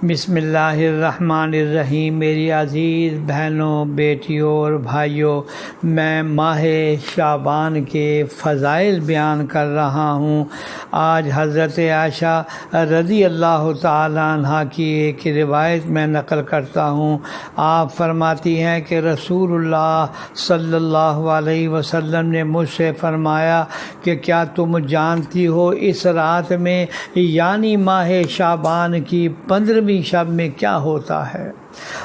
بسم اللہ الرحمن الرحیم۔ میری عزیز بہنوں، بیٹیوں اور بھائیوں، میں ماہ شعبان کے فضائل بیان کر رہا ہوں۔ آج حضرت عائشہ رضی اللہ تعالی عنہ کی ایک روایت میں نقل کرتا ہوں۔ آپ فرماتی ہیں کہ رسول اللہ صلی اللہ علیہ وسلم نے مجھ سے فرمایا کہ کیا تم جانتی ہو اس رات میں یعنی ماہ شعبان کی 15ویں شب میں کیا ہوتا ہے؟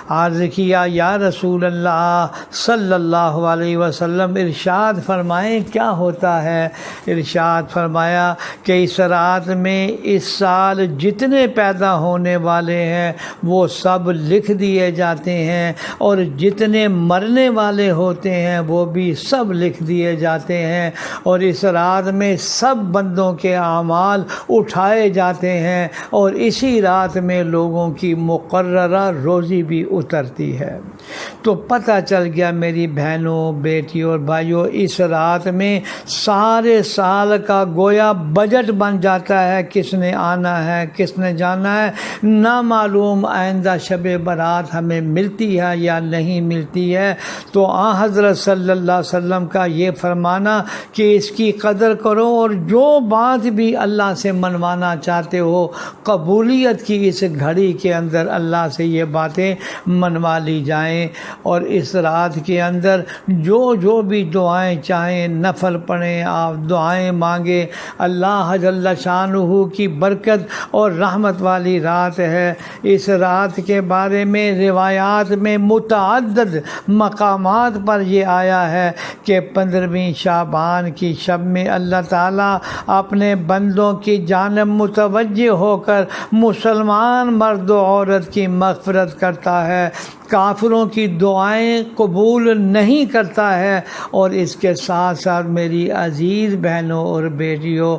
عرض کیا یا رسول اللہ صلی اللہ علیہ وسلم، ارشاد فرمائیں کیا ہوتا ہے؟ ارشاد فرمایا کہ اس رات میں اس سال جتنے پیدا ہونے والے ہیں وہ سب لکھ دیے جاتے ہیں، اور جتنے مرنے والے ہوتے ہیں وہ بھی سب لکھ دیے جاتے ہیں، اور اس رات میں سب بندوں کے اعمال اٹھائے جاتے ہیں، اور اسی رات میں لوگوں کی مقررہ روزی بھی اترتی ہے۔ تو پتہ چل گیا میری بہنوں، بیٹیوں اور بھائیوں، اس رات میں سارے سال کا گویا بجٹ بن جاتا ہے، کس نے آنا ہے، کس نے جانا ہے، نہ معلوم آئندہ شب برات ہمیں ملتی ہے یا نہیں ملتی ہے۔ تو حضرت صلی اللہ علیہ وسلم کا یہ فرمانا کہ اس کی قدر کرو، اور جو بات بھی اللہ سے منوانا چاہتے ہو قبولیت کی اس گھڑی کے اندر اللہ سے یہ باتیں منوا لی جائیں، اور اس رات کے اندر جو بھی دعائیں چاہیں نفل پڑھیں، آپ دعائیں مانگیں۔ اللہ جل شانہ کی برکت اور رحمت والی رات ہے۔ اس رات کے بارے میں روایات میں متعدد مقامات پر یہ آیا ہے کہ 15ویں شعبان کی شب میں اللہ تعالیٰ اپنے بندوں کی جانب متوجہ ہو کر مسلمان مرد و عورت کی مغفرت کرتا ہے، کافروں کی دعائیں قبول نہیں کرتا ہے۔ اور اس کے ساتھ ساتھ میری عزیز بہنوں اور بیٹیوں،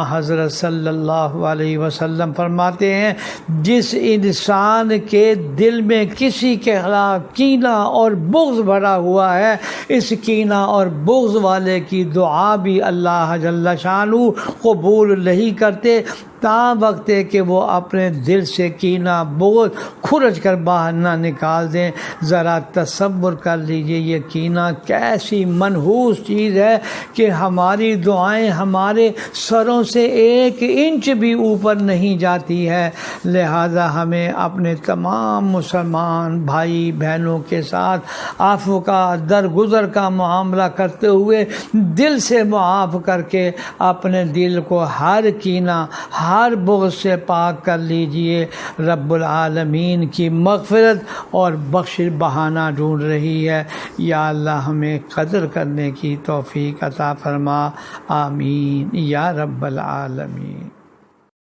حضرت صلی اللہ علیہ وسلم فرماتے ہیں جس انسان کے دل میں کسی کے خلاف کینہ اور بغض بھرا ہوا ہے، اس کینہ اور بغض والے کی دعا بھی اللہ جل شانہ قبول نہیں کرتے تا وقت ہے کہ وہ اپنے دل سے کینہ بغض کھرچ کر باہر نہ نکال دیں۔ ذرا تصور کر لیجئے یہ کینہ کیسی منحوس چیز ہے کہ ہماری دعائیں ہمارے سروں سے 1 انچ بھی اوپر نہیں جاتی ہے۔ لہذا ہمیں اپنے تمام مسلمان بھائی بہنوں کے ساتھ عفو کا، درگزر کا معاملہ کرتے ہوئے دل سے معاف کر کے اپنے دل کو ہر کینہ، ہر بغض سے پاک کر لیجئے۔ رب العالمین کی مغفرت اور بخشش بہانہ ڈھونڈ رہی ہے۔ یا اللہ ہمیں قدر کرنے کی توفیق عطا فرما، آمین یا رب العالمین۔